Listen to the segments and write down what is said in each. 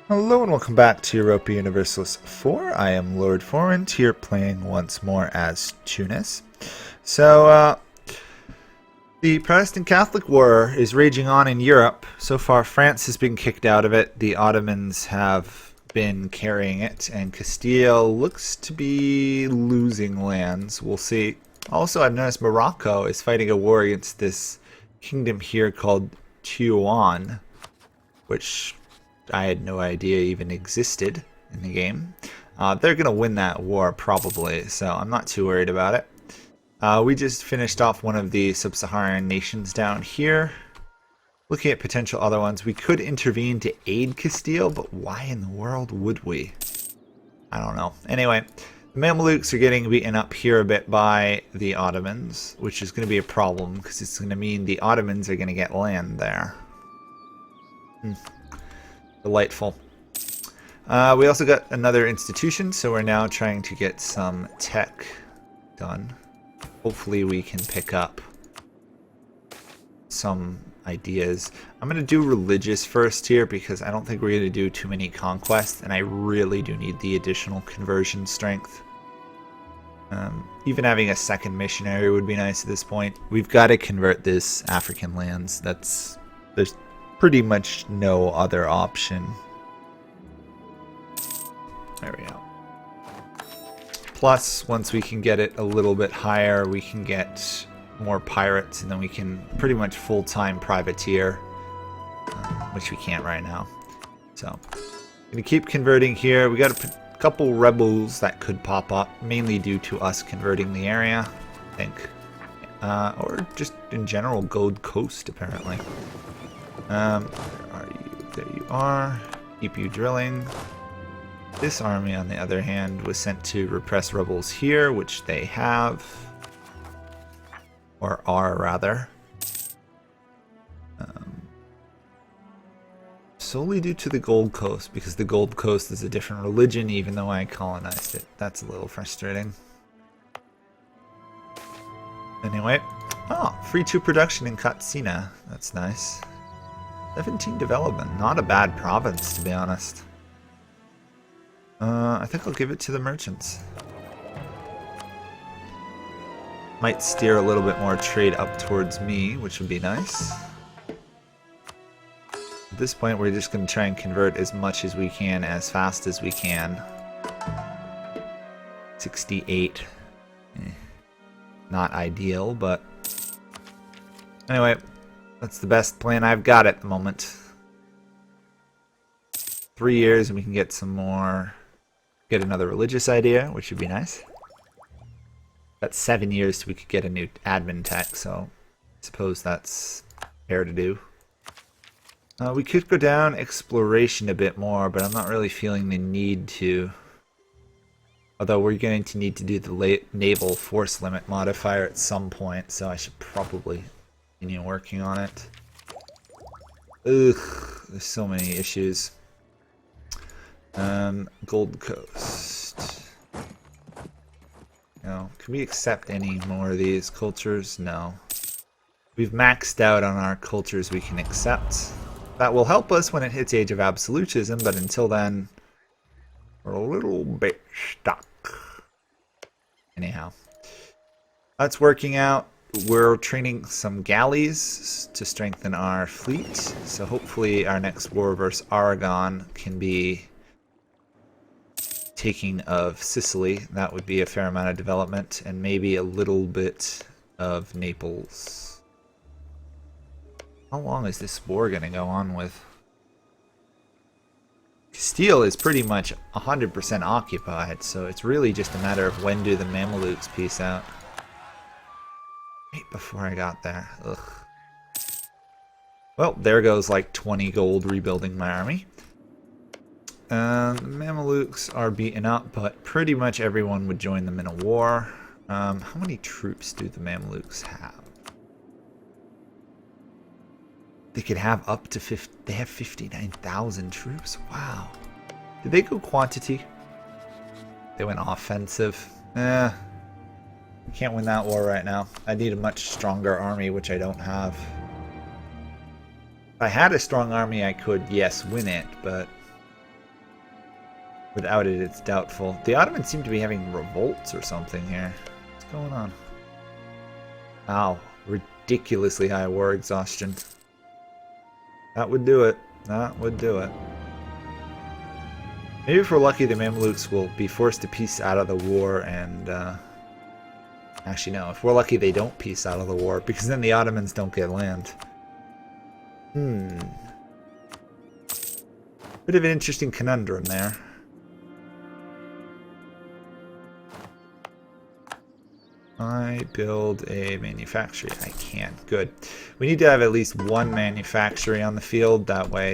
Hello and welcome back to Europa Universalis 4. I am Lord Forwind here playing once more as Tunis. So, the Protestant Catholic War is raging on in Europe. So far, France has been kicked out of it. The Ottomans have been carrying it, and Castile looks to be losing lands. We'll see. Also, I've noticed Morocco is fighting a war against this kingdom here called Tuan, which I had no idea even existed in the game. They're going to win that war probably, so I'm not too worried about it. We just finished off one of the sub-Saharan nations down here. Looking at potential other ones, we could intervene to aid Castile, but why in the world would we? I don't know. Anyway, the Mamelukes are getting beaten up here a bit by the Ottomans, which is going to be a problem because it's going to mean the Ottomans are going to get land there. Delightful. We also got another institution, so we're now trying to get some tech done. Hopefully we can pick up some ideas. I'm going to do religious first here because I don't think we're going to do too many conquests, and I really do need the additional conversion strength. Even having a second missionary would be nice at this point. We've got to convert this African lands. There's pretty much no other option. There we go. Plus, once we can get it a little bit higher, we can get more pirates, and then we can pretty much full-time privateer, which we can't right now. So, gonna keep converting here. We got a couple rebels that could pop up, mainly due to us converting the area, I think. Or just in general, Gold Coast, apparently. Where are you? There you are. Keep you drilling. This army, on the other hand, was sent to repress rebels here, which they have. Or are, rather. Solely due to the Gold Coast, because the Gold Coast is a different religion, even though I colonized it. That's a little frustrating. Anyway. Oh, free 2 production in Katsina. That's nice. 17 development. Not a bad province, to be honest. I think I'll give it to the merchants. Might steer a little bit more trade up towards me, which would be nice. At this point, we're just going to try and convert as much as we can, as fast as we can. 68. Not ideal, but... Anyway, that's the best plan I've got at the moment. 3 years and we can get some more... Get another religious idea, which would be nice. That's 7 years till we could get a new admin tech, so I suppose that's fair to do. We could go down exploration a bit more, but I'm not really feeling the need to. Although we're going to need to do the naval force limit modifier at some point, so I should probably continue working on it. Ugh, there's so many issues. Gold Coast. No. Can we accept any more of these cultures? No. We've maxed out on our cultures we can accept. That will help us when it hits Age of Absolutism, but until then, we're a little bit stuck. Anyhow. That's working out. We're training some galleys to strengthen our fleet, so hopefully our next war versus Aragon can be taking of Sicily. That would be a fair amount of development, and maybe a little bit of Naples. How long is this war going to go on with? Castile is pretty much 100% occupied, so it's really just a matter of when do the Mamelukes peace out. Right before I got there. Ugh. Well, there goes like 20 gold rebuilding my army. The Mamelukes are beaten up, but pretty much everyone would join them in a war. How many troops do the Mamelukes have? They could have up to 50. They have 59,000 troops. Wow. Did they go quantity? They went offensive. Can't win that war right now. I need a much stronger army, which I don't have. If I had a strong army, I could, yes, win it, but Without it, it's doubtful. The Ottomans seem to be having revolts or something here. What's going on? Ow. Ridiculously high war exhaustion. That would do it. That would do it. Maybe if we're lucky, the Mamluks will be forced to peace out of the war and... Actually, no. If we're lucky, they don't peace out of the war, because then the Ottomans don't get land. Bit of an interesting conundrum there. I build a manufactory. I can't. Good. We need to have at least one manufactory on the field. That way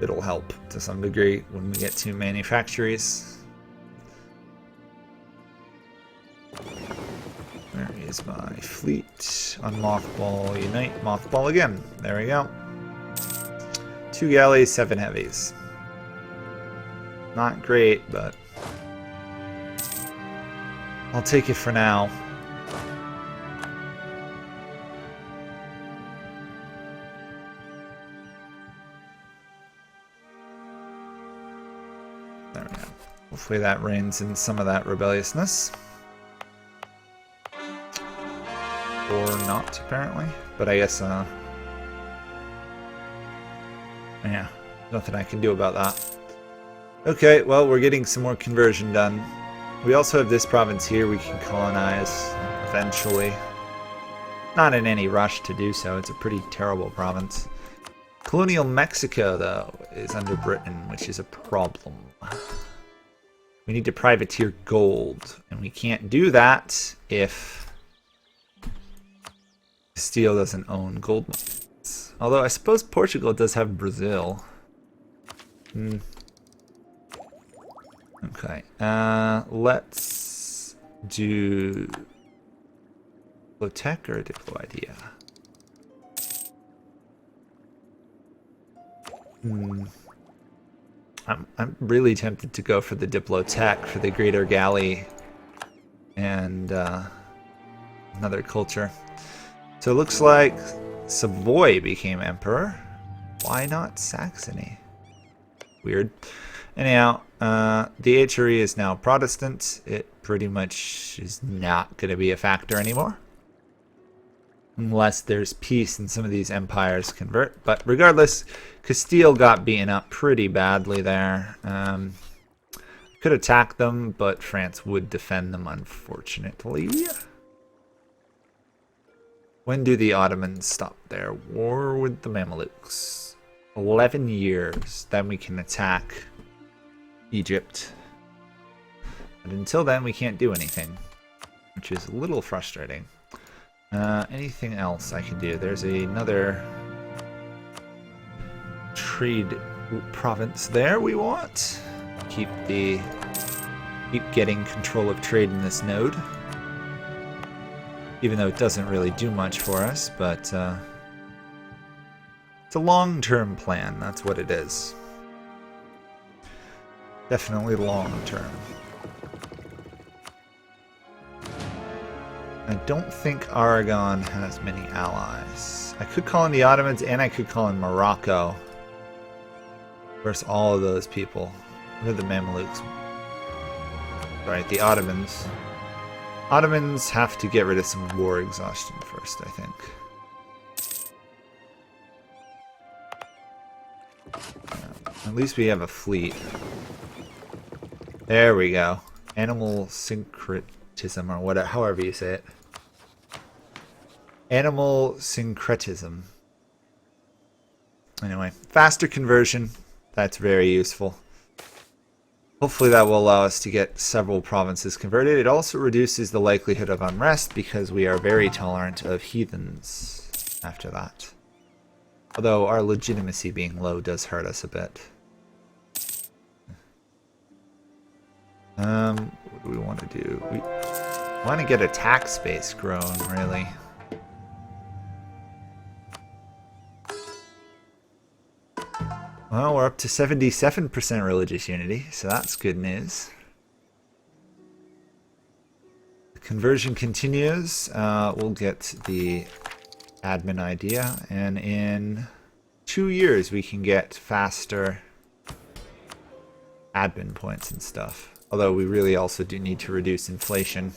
it'll help to some degree when we get two manufactories. Where is my fleet? Unmothball, unite, mothball again. There we go. 2 galleys, 7 heavies. Not great, but I'll take it for now. There we go. Hopefully that reins in some of that rebelliousness. Or not, apparently. But I guess, yeah, nothing I can do about that. Okay, well, we're getting some more conversion done. We also have this province here we can colonize eventually. Not in any rush to do so. It's a pretty terrible province. Colonial Mexico, though, is under Britain, which is a problem. We need to privateer gold, and we can't do that if Castile doesn't own gold mines. Although I suppose Portugal does have Brazil. Okay, let's do Diplotech or a Diplo idea. I'm really tempted to go for the Diplotech for the Greater Galley and another culture. So it looks like Savoy became emperor. Why not Saxony? Weird. Anyhow, the HRE is now Protestant. It pretty much is not going to be a factor anymore. Unless there's peace and some of these empires convert. But regardless, Castile got beaten up pretty badly there. Could attack them, but France would defend them, unfortunately. When do the Ottomans stop their war with the Mamelukes? 11 years. Then we can attack Egypt. But until then, we can't do anything, which is a little frustrating. Anything else I can do? There's another trade province there we want. Keep getting control of trade in this node. Even though it doesn't really do much for us, but it's a long-term plan, that's what it is. Definitely long-term. I don't think Aragon has many allies. I could call in the Ottomans and I could call in Morocco. Versus all of those people. What are the Mamelukes? Right, the Ottomans. Ottomans have to get rid of some war exhaustion first, I think. At least we have a fleet. There we go. Animal syncretism, or whatever, however you say it. Animal syncretism. Anyway, faster conversion. That's very useful. Hopefully that will allow us to get several provinces converted. It also reduces the likelihood of unrest because we are very tolerant of heathens after that. Although our legitimacy being low does hurt us a bit. What do we want to do? We want to get a tax base grown, really. Well, we're up to 77% religious unity, so that's good news. The conversion continues. We'll get the admin idea, and in 2 years we can get faster admin points and stuff. Although we really also do need to reduce inflation.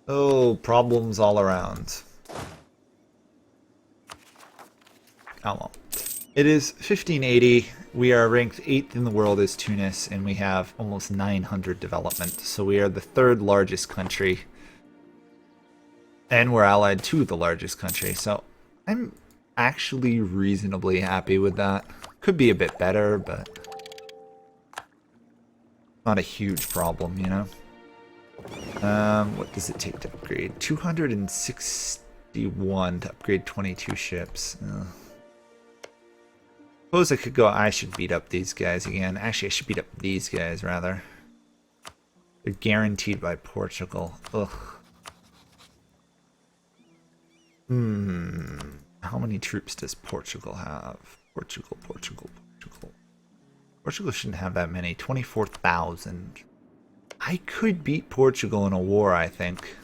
Oh, problems all around. Oh well. It is 1580. We are ranked 8th in the world as Tunis, and we have almost 900 development. So we are the 3rd largest country. And we're allied to the largest country. So I'm actually reasonably happy with that. Could be a bit better, but not a huge problem, you know? What does it take to upgrade? 261 to upgrade 22 ships. Suppose I could go. I should beat up these guys again. Actually, I should beat up these guys rather. They're guaranteed by Portugal. Ugh. How many troops does Portugal have? Portugal. Portugal shouldn't have that many. 24,000. I could beat Portugal in a war, I think.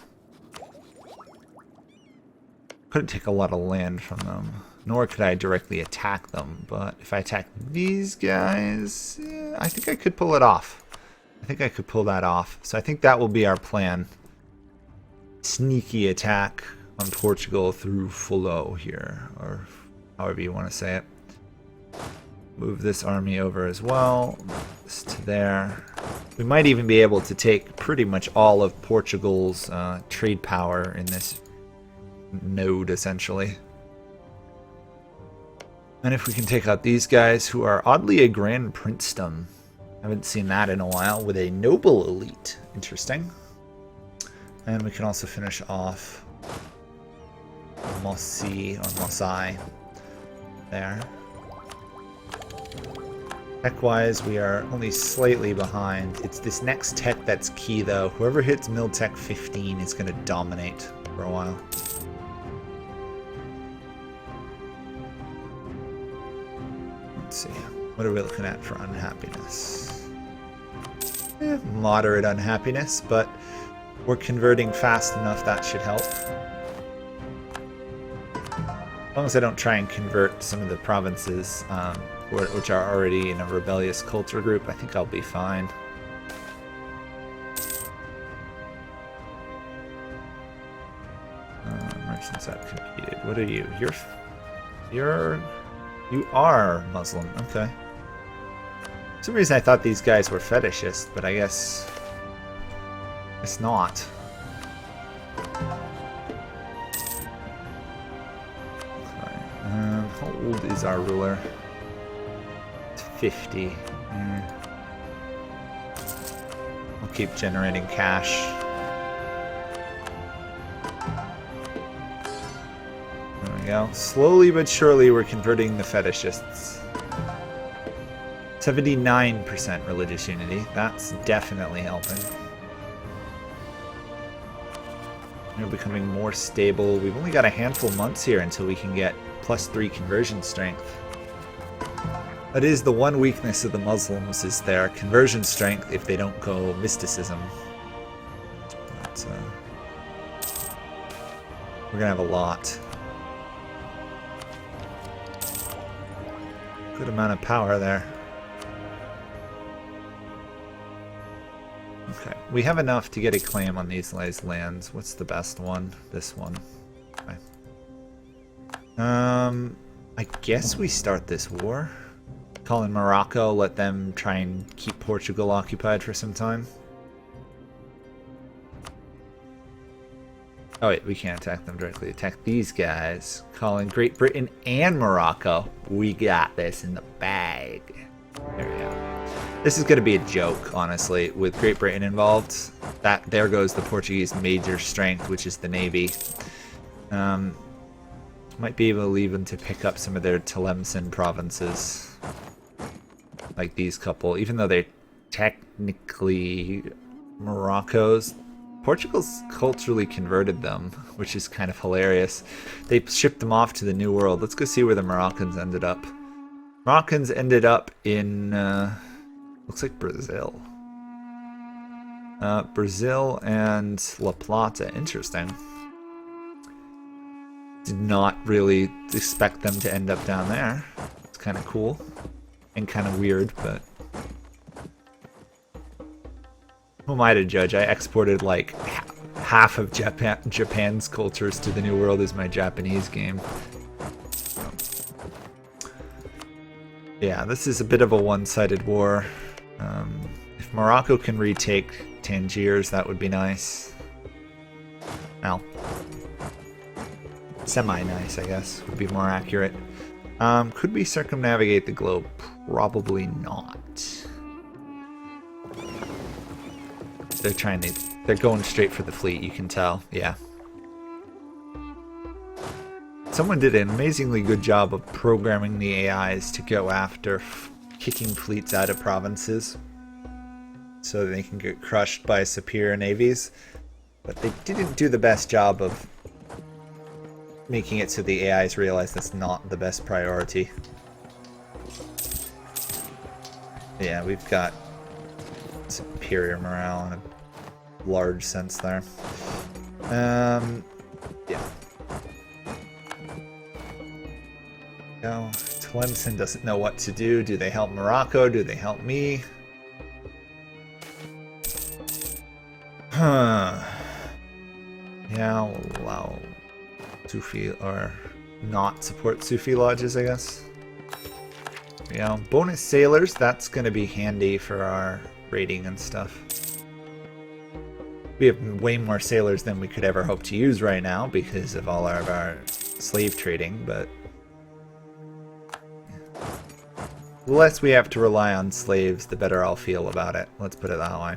Couldn't take a lot of land from them. Nor could I directly attack them. But if I attack these guys, yeah, I think I could pull it off. I think I could pull that off. So I think that will be our plan. Sneaky attack on Portugal through Follow here. Or however you want to say it. Move this army over as well. This to there. We might even be able to take pretty much all of Portugal's trade power in this node, essentially. And if we can take out these guys, who are oddly a Grand Princedom. Haven't seen that in a while, with a noble elite. Interesting. And we can also finish off Mossi, or Mossai. There. Tech-wise, we are only slightly behind. It's this next tech that's key, though. Whoever hits Mil Tech 15 is going to dominate for a while. Let's see. What are we looking at for unhappiness? Moderate unhappiness, but we're converting fast enough that should help. As long as I don't try and convert some of the provinces, which are already in a rebellious culture group, I think I'll be fine. Merchants have competed. What are you? You are Muslim. Okay. For some reason I thought these guys were fetishist, but I guess it's not. Okay. How old is our ruler? 50. We'll keep generating cash. There we go. Slowly but surely we're converting the fetishists. 79% religious unity. That's definitely helping. We're becoming more stable. We've only got a handful of months here until we can get +3 conversion strength. That is the one weakness of the Muslims, is their conversion strength if they don't go mysticism. But, we're gonna have a lot. Good amount of power there. Okay, we have enough to get a claim on these lands. What's the best one? This one. Okay. I guess we start this war. Call in Morocco, let them try and keep Portugal occupied for some time. Oh wait, we can't attack them directly. Attack these guys. Call in Great Britain and Morocco. We got this in the bag. There we go. This is going to be a joke, honestly, with Great Britain involved. There goes the Portuguese major strength, which is the navy. Might be able to leave them to pick up some of their Tlemcen provinces. Like these couple, even though they're technically Morocco's, Portugal's culturally converted them, which is kind of hilarious. They shipped them off to the New World. Let's go see where the Moroccans ended up. Moroccans ended up in, looks like Brazil. Brazil and La Plata. Interesting. Did not really expect them to end up down there. It's kind of cool. And kind of weird, but Who am I to judge? I exported like half of Japan's cultures to the New World as my Japanese game. Yeah, this is a bit of a one-sided war. If Morocco can retake Tangiers, that would be nice. Well, semi-nice, I guess, would be more accurate. Could we circumnavigate the globe? Probably not. They're going straight for the fleet, you can tell, yeah. Someone did an amazingly good job of programming the AIs to go after kicking fleets out of provinces so they can get crushed by superior navies. But they didn't do the best job of making it so the AIs realize that's not the best priority. Yeah, we've got superior morale in a large sense there. Yeah. No, Tlemcen doesn't know what to do. Do they help Morocco? Do they help me? Huh. Yeah, we'll allow Sufi or not support Sufi lodges, I guess. Yeah, bonus sailors, that's going to be handy for our raiding and stuff. We have way more sailors than we could ever hope to use right now because of all of our slave trading, but the less we have to rely on slaves, the better I'll feel about it. Let's put it that way.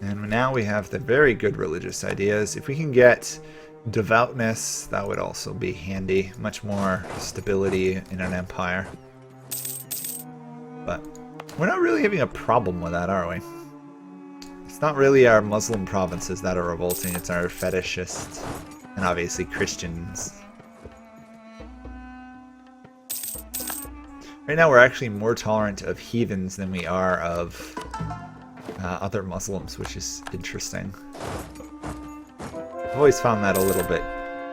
And now we have the very good religious ideas. If we can get devoutness, that would also be handy. Much more stability in an empire. But we're not really having a problem with that, are we? It's not really our Muslim provinces that are revolting, it's our fetishists. And obviously Christians. Right now we're actually more tolerant of heathens than we are of other Muslims, which is interesting. I've always found that a little bit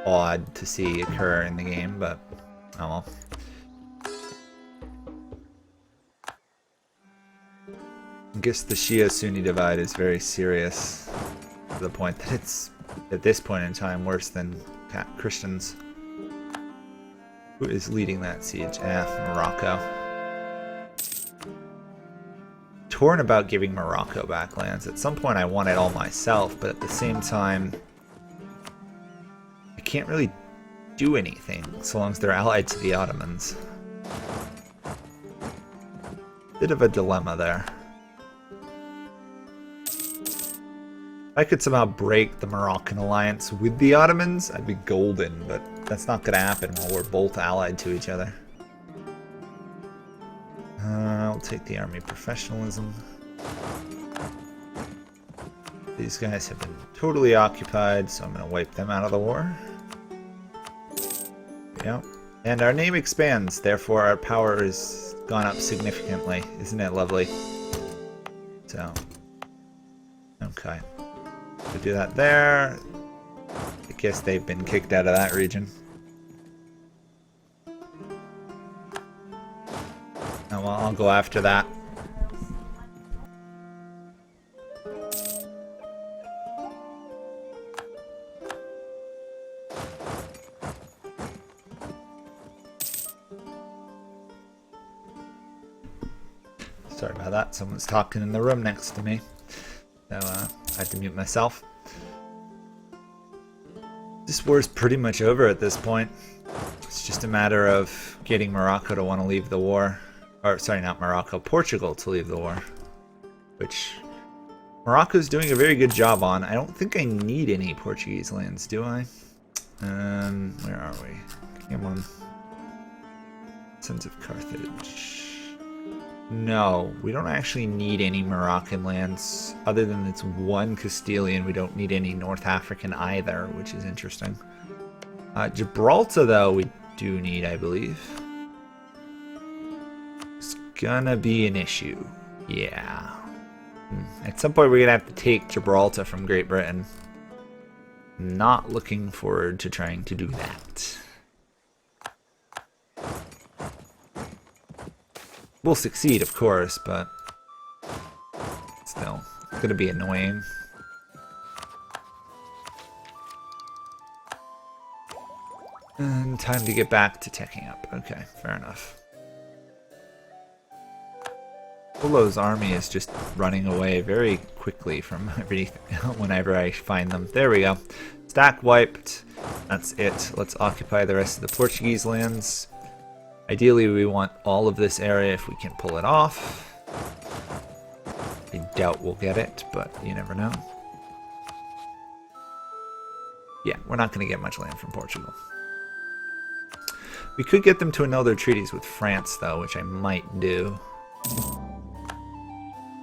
odd to see occur in the game, but oh well. I guess the Shia-Sunni divide is very serious to the point that it's, at this point in time, worse than Christians. Who is leading that siege? Morocco. Torn about giving Morocco back lands. At some point I want it all myself, but at the same time I can't really do anything so long as they're allied to the Ottomans. Bit of a dilemma there. If I could somehow break the Moroccan alliance with the Ottomans, I'd be golden, but that's not going to happen while we're both allied to each other. I'll take the army professionalism. These guys have been totally occupied, so I'm going to wipe them out of the war. Yeah. And our name expands, therefore our power has gone up significantly. Isn't it lovely? So, okay. We'll do that there. I guess they've been kicked out of that region. Oh, well, I'll go after that. Sorry about that. Someone's talking in the room next to me. So I had to mute myself. This war is pretty much over at this point. It's just a matter of getting Morocco to want to leave the war. Or, sorry, not Morocco, Portugal to leave the war. Which Morocco's doing a very good job on. I don't think I need any Portuguese lands, do I? Where are we? Come on. Sons of Carthage. No, we don't actually need any Moroccan lands. Other than it's one Castilian, we don't need any North African either, which is interesting. Gibraltar, though, we do need, I believe. It's gonna be an issue. Yeah. At some point, we're gonna have to take Gibraltar from Great Britain. Not looking forward to trying to do that. We'll succeed, of course, but still, it's going to be annoying. And time to get back to teching up. Okay, fair enough. Polo's army is just running away very quickly from everything whenever I find them. There we go. Stack wiped. That's it. Let's occupy the rest of the Portuguese lands. Ideally, we want all of this area if we can pull it off. I doubt we'll get it, but you never know. Yeah, we're not going to get much land from Portugal. We could get them to annul their treaties with France, though, which I might do.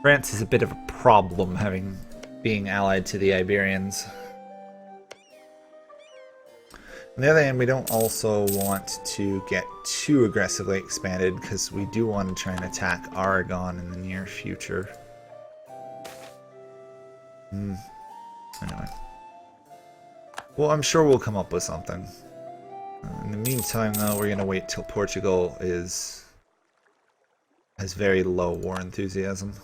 France is a bit of a problem, being allied to the Iberians. On the other hand, we don't also want to get too aggressively expanded because we do want to try and attack Aragon in the near future. Anyway. Well, I'm sure we'll come up with something. In the meantime, though, we're going to wait till Portugal has very low war enthusiasm.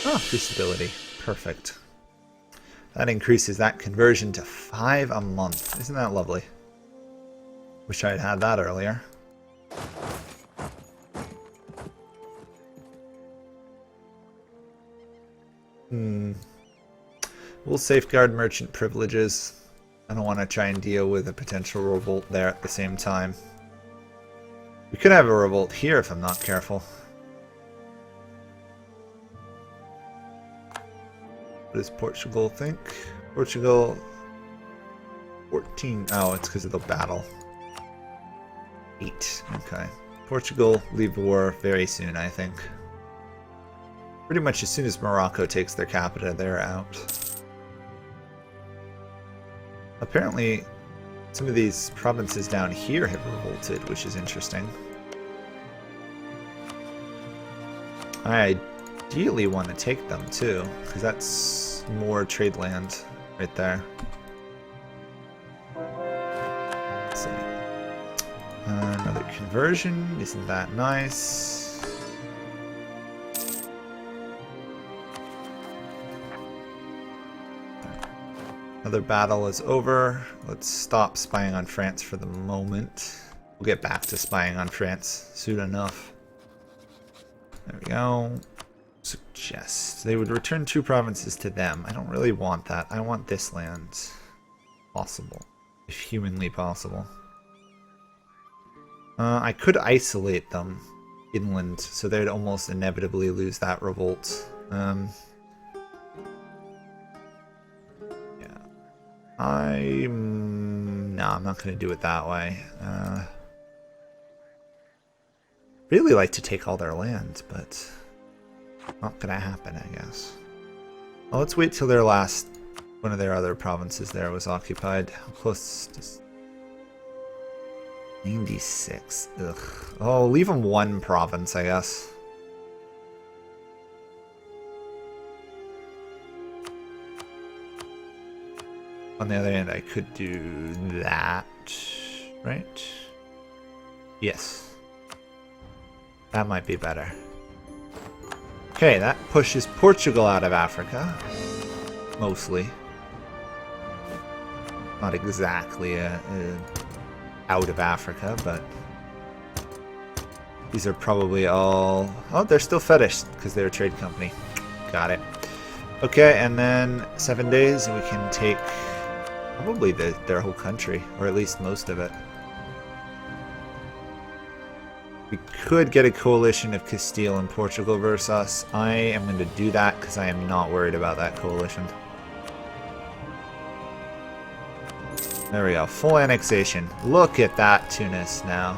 Oh, feasibility. Perfect. That increases that conversion to 5 a month. Isn't that lovely? Wish I'd had that earlier. We'll safeguard merchant privileges. I don't want to try and deal with a potential revolt there at the same time. We could have a revolt here if I'm not careful. What does Portugal think? Portugal 14. Oh, it's because of the battle. 8. Okay. Portugal leave war very soon, I think. Pretty much as soon as Morocco takes their capital, they're out. Apparently, some of these provinces down here have revolted, which is interesting. I ideally want to take them too, because that's more trade land right there. Let's see. Another conversion, isn't that nice? Another battle is over. Let's stop spying on France for the moment. We'll get back to spying on France soon enough. There we go. Suggest they would return 2 provinces to them. I don't really want that. I want this land. Possible. If humanly possible. I could isolate them inland, so they'd almost inevitably lose that revolt. No, I'm not going to do it that way. Really like to take all their land, but not going to happen, I guess. Well, let's wait till their last one of their other provinces there was occupied. How close to 96? Ugh. Oh, leave them 1 province, I guess. On the other hand, I could do that, right? Yes. That might be better. Okay, that pushes Portugal out of Africa. Mostly. Not exactly out of Africa, but these are probably all... Oh, they're still fetish because they're a trade company. Got it. Okay, and then 7 days and we can take... probably their whole country, or at least most of it. We could get a coalition of Castile and Portugal versus us. I am going to do that because I am not worried about that coalition. There we go. Full annexation. Look at that, Tunis, now.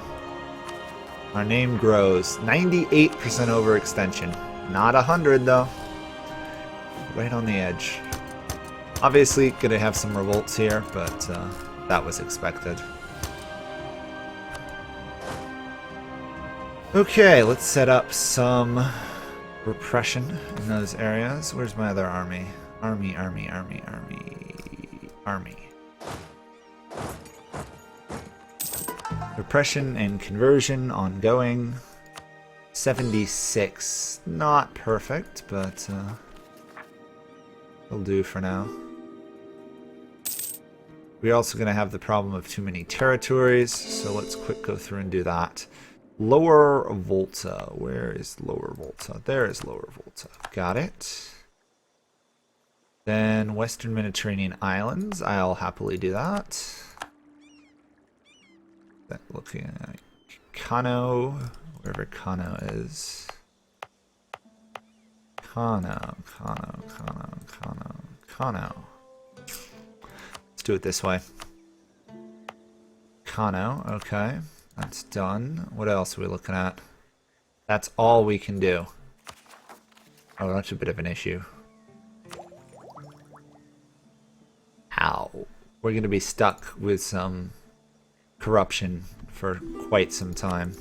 Our name grows. 98% overextension. Not 100, though. Right on the edge. Obviously, gonna have some revolts here, but that was expected. Okay, let's set up some repression in those areas. Where's my other army? Army. Repression and conversion ongoing. 76. Not perfect, but will do for now. We're also going to have the problem of too many territories, so let's quick go through and do that. Lower Volta. Where is Lower Volta? There is Lower Volta. Got it. Then Western Mediterranean Islands. I'll happily do that. Looking at Kano, wherever Kano is. Kano. Let's do it this way. Kano, okay. That's done. What else are we looking at? That's all we can do. Oh, that's a bit of an issue. Ow. We're going to be stuck with some corruption for quite some time.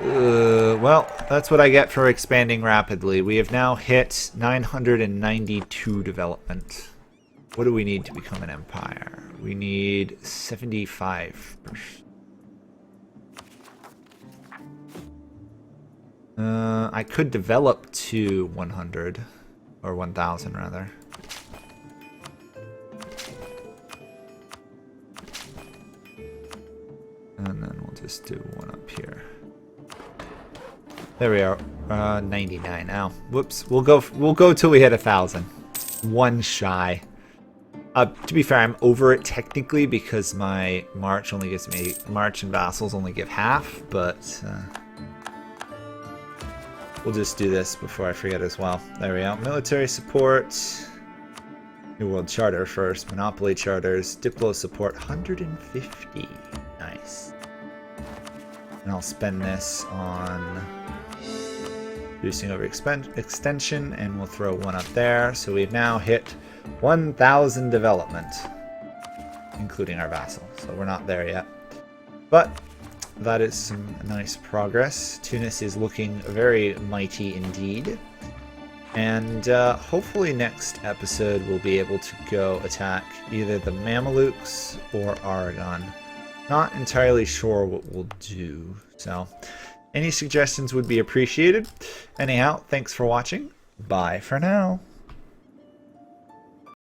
Well, that's what I get for expanding rapidly. We have now hit 992 development. What do we need to become an empire? We need 75%. I could develop to 100, or 1,000 rather. And then we'll just do one up here. There we are. 99 now. Whoops. We'll go till we hit 1,000. One shy. To be fair, I'm over it technically because my March only gives me March and vassals only give half, but we'll just do this before I forget as well. There we go. Military support. New World Charter first. Monopoly charters. Diplo support 150. Nice. And I'll spend this on reducing over extension, and we'll throw one up there. So we've now hit 1,000 development, including our vassal. So we're not there yet. But that is some nice progress. Tunis is looking very mighty indeed. And hopefully next episode we'll be able to go attack either the Mamelukes or Aragon. Not entirely sure what we'll do. So any suggestions would be appreciated. Anyhow, thanks for watching. Bye for now.